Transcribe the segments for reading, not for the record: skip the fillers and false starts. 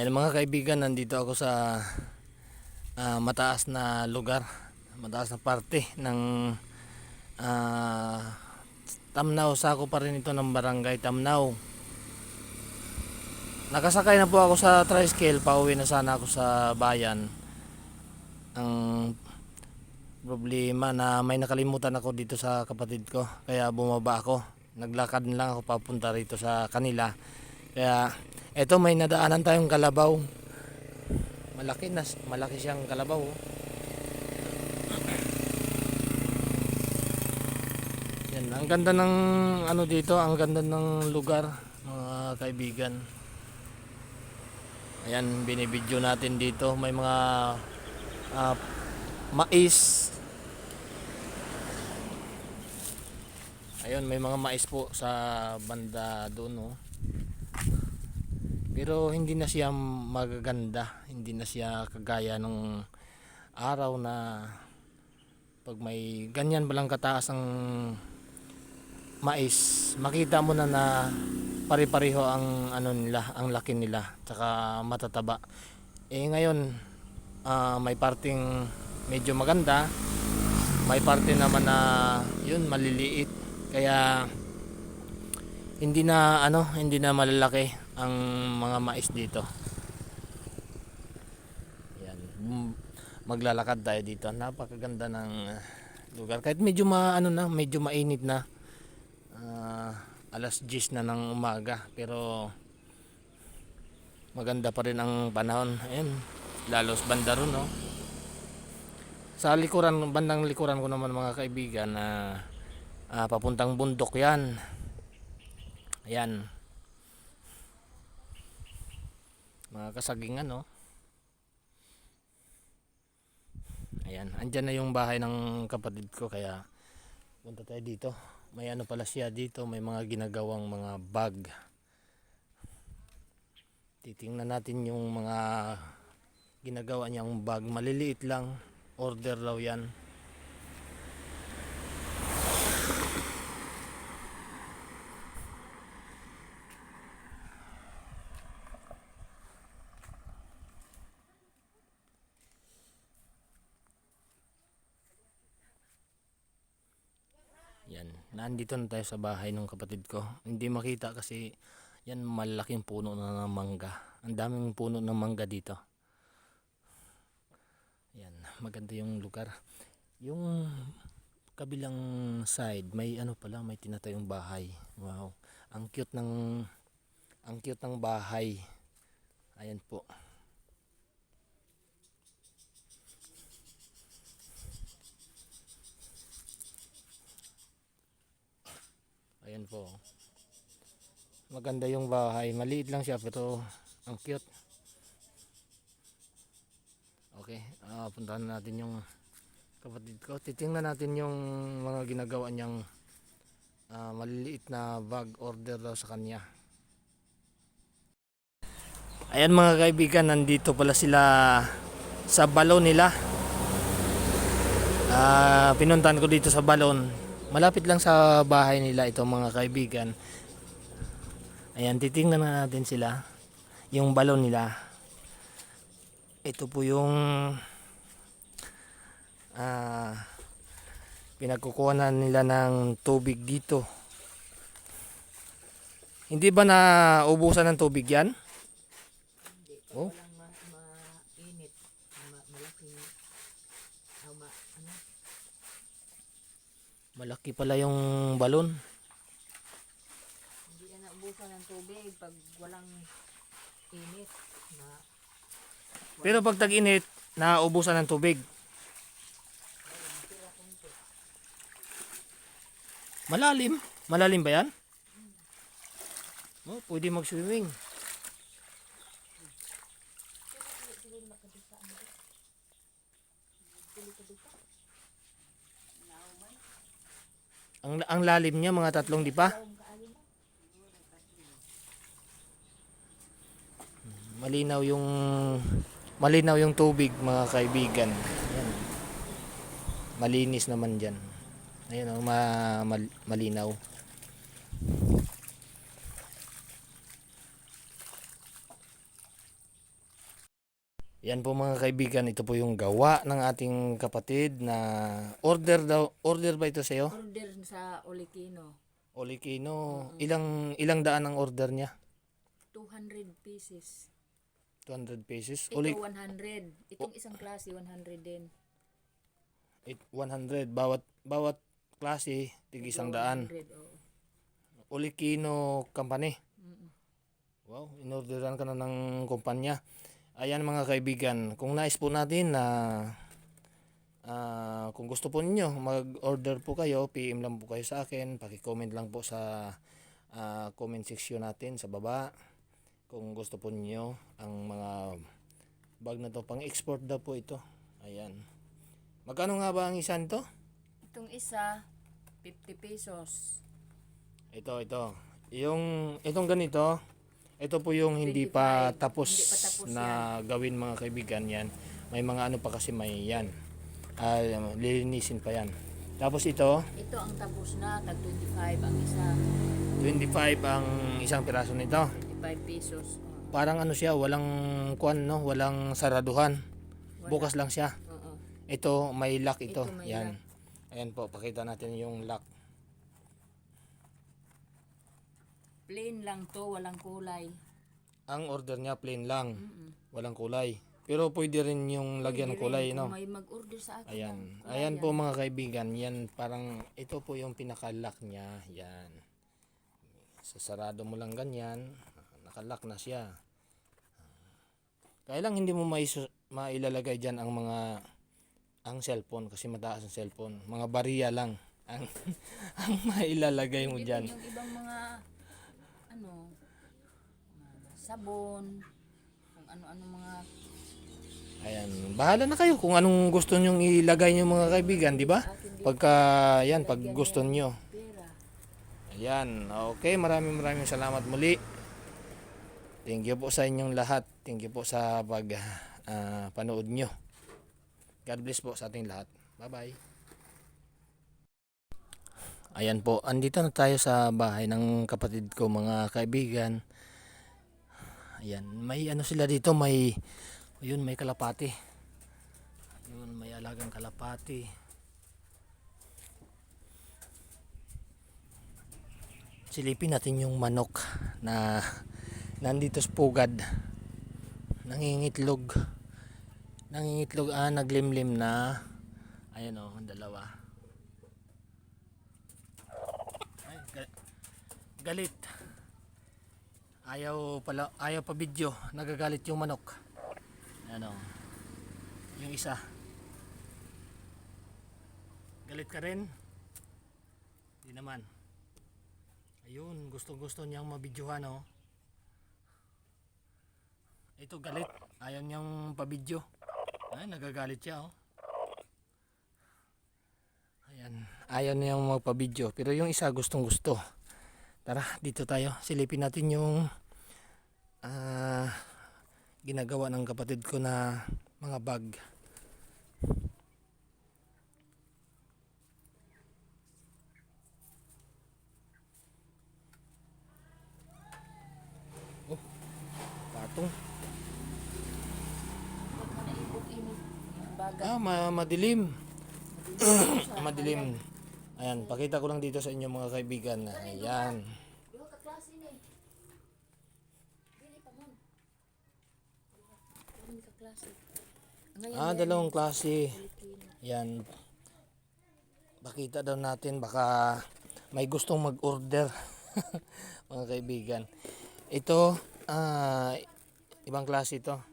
Ayan mga kaibigan, nandito ako sa mataas na lugar, mataas na parte ng Tamnaw. Sako pa rin ito ng barangay Tamnaw. Nakasakay na po ako sa tricycle, pauwi na sana ako sa bayan. Ang problema na may nakalimutan ako dito sa kapatid ko, kaya bumaba ako. Naglakad lang ako papunta rito sa kanila. Kaya eto, may nadaanan tayong kalabaw. Malaki siyang kalabaw. Yan, ang ganda ng ano dito, ang ganda ng lugar, mga kaibigan. Ayan, binibidyo natin dito. May mga mais. Ayun, may mga mais po sa banda doon, no. Pero hindi na siya magaganda, hindi na siya kagaya nung araw na pag may ganyan balang kataas ang mais, makita mo na pare-pareho ang ano nila, ang laki nila, tsaka matataba. Ngayon may parting medyo maganda, may parte naman na yun maliliit, kaya hindi na malalaki ang mga mais dito. Yan, maglalakad tayo dito. Napakaganda ng lugar, kahit medyo medyo mainit na. Alas 10 na ng umaga, pero maganda pa rin ang panahon. Ayan, lalos banda ron, no? Sa likuran, bandang likuran ko naman mga kaibigan, papuntang bundok yan. Ayan, mga kasagingan, no? Ayan, andyan na yung bahay ng kapatid ko, kaya punta tayo dito. May ano pala siya dito, may mga ginagawang mga bag. Titingnan natin yung mga ginagawa niyang bag. Maliliit lang, order daw yan. Yan, nandito na tayo sa bahay ng kapatid ko. Hindi makita kasi yan, malaking puno na ng mangga. Ang daming puno ng mangga dito. Yan, maganda yung lugar. Yung kabilang side, may ano pala, may tinatayong bahay. Wow, ang cute ng bahay. Ayan po. Ayan po. Maganda yung bahay. Maliit lang siya pero ang cute. Okay, puntahan natin yung kapatid ko. Titingnan natin yung mga ginagawa niyang maliliit na bag, order daw sa kanya. Ayan mga kaibigan, nandito pala sila sa balon nila. Pinuntahan ko dito sa balon. Malapit lang sa bahay nila ito mga kaibigan. Ayan, titingnan na natin sila, yung balon nila. Ito po yung pinagkukuhanan nila ng tubig dito. Hindi ba naubusan ng tubig yan? Hindi, Oh, walang mainit, malaking malaki pala yung balon. hindi na naubusan ng tubig pag walang init na. Pero pag tag-init, naubusan ng tubig. Malalim ba yan? Oh, pwede mag-swimming. Ang lalim niya mga 3 dipa. Malinaw yung tubig mga kaibigan. Ayan. Malinis naman diyan. Ayun, malinaw. Yan po mga kaibigan, ito po yung gawa ng ating kapatid na order ba ito sa'yo? Order sa Olikino. Olikino, ilang daan ang order niya? 200 pieces. 200 pesos. Ito 100. Itong isang klase 100 din. 100 bawat klase tig isang daan. 100, oo. Olikino Company. Mm-mm. Wow, inorderan ka na ng kumpanya. Ayan mga kaibigan, kung nais po natin na kung gusto po ninyo mag-order po kayo, PM lang po kayo sa akin, paki-comment lang po sa comment section natin sa baba. Kung gusto po ninyo ang mga bag na to, pang-export daw po ito. Ayan. Magkano nga ba ang isa nito? Itong isa 50 pesos. Ito. Itong ganito, ito po yung hindi pa 25. tapos, Hindi pa tapos na gawin mga kaibigan yan. May mga ano pa kasi may yan. Lilinisin pa yan. Tapos ito, Ito ang tapos na, tag 25 ang isa. 25 ang isang piraso nito. 25 pesos. Parang ano siya, walang kuan no, walang saraduhan. Wala. Bukas lang siya. Oo. Ito may lock ito. Ito may Yan. lock. Ayan po, pakita natin yung lock. Plain lang to, walang kulay. Ang order niya plain lang, Mm-mm. walang kulay. Pero pwede rin yung lagyan ng Pwede kulay, rin no? kung may mag-order sa akin. Ayan. ng kulay Ayan yan. po mga kaibigan, yan parang ito po yung pinaka-lock niya. Yan. Sasarado mo lang ganyan, naka-lock na siya. Kaya lang hindi mo mailalagay diyan ang cellphone kasi mataas ang cellphone. Mga bariya lang ang ang mailalagay mo Pwede diyan. rin yung ibang mga ano, sabon, kung ano-ano mga Ayan, bahala na kayo kung anong gusto nyong ilagay nyo mga kaibigan, di ba? Pagka yan, pag gusto nyo. pera. Ayan, okay, maraming salamat muli. Thank you po sa inyong lahat. Thank you po sa panood nyo. God bless po sa ating lahat. Bye-bye. Ayan po, andito na tayo sa bahay ng kapatid ko mga kaibigan. Ayan, may ano sila dito, may kalapati. Ayun, may alagang kalapati. Silipin natin yung manok na nandito sa pugad. Nangingitlog, naglimlim na. Ayan o, dalawa. Ay, galit. Ayaw pa video, nagagalit yung manok. Ano? Yung isa. Galit ka rin? Hindi naman. Ayun, gusto niyang mabidyohan, oh. Ito galit, ayaw niyang pabidyo. Ay, nagagalit siya, oh. Ayan, ayaw niyang magpabidyo, pero yung isa gustong-gusto. Tara, dito tayo. Silipin natin yung ginagawa ng kapatid ko na mga bag. Oh, patong. Huwag mo na init yung bagat. Madilim. Madilim. Ayan, pakita ko lang dito sa inyo mga kaibigan. Ayan. Duha ka klase ni. Dili pa mo. Dili ka klase. Ngayon, Dalawang klase. Filipino. Yan. Pakita daw natin baka may gustong mag-order. Mga kaibigan. Ito, ibang klase ito.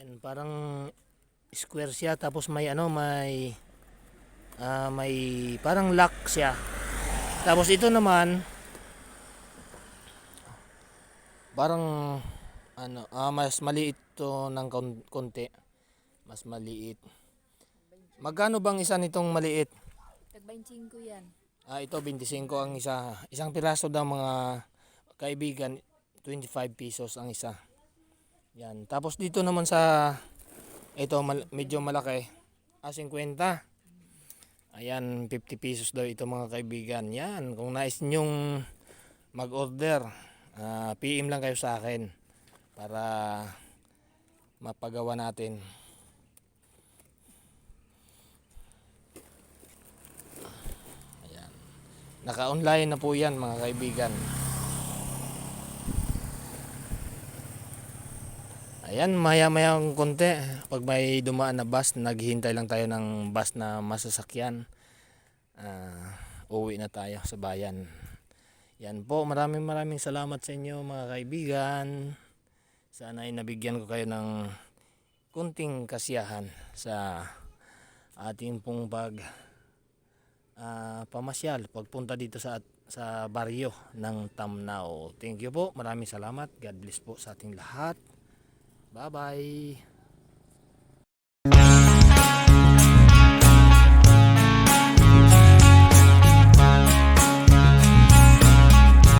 Yan, parang square siya tapos may may parang lock siya. Tapos ito naman parang mas maliit to ng konti. Mas maliit. Magkano bang isa nitong maliit? Tag 25 yan. Ito 25 ang isa. Isang piraso daw mga kaibigan, 25 pesos ang isa. Yan. Tapos dito naman sa ito medyo malaki, 50. Ayan, 50 pesos daw ito mga kaibigan. Yan, kung nais nyong mag-order, PM lang kayo sa akin para mapagawa natin. Ayan. Naka-online na po yan mga kaibigan. Ayan, maya-maya ng konti. Pag may dumaan na bus, naghihintay lang tayo ng bus na masasakyan. Uwi na tayo sa bayan. Yan po, maraming salamat sa inyo mga kaibigan. Sana ay nabigyan ko kayo ng kunting kasiyahan sa ating pong pamasyal, pagpunta dito sa baryo ng Tamnao. Thank you po, maraming salamat. God bless po sa ating lahat. Bye bye.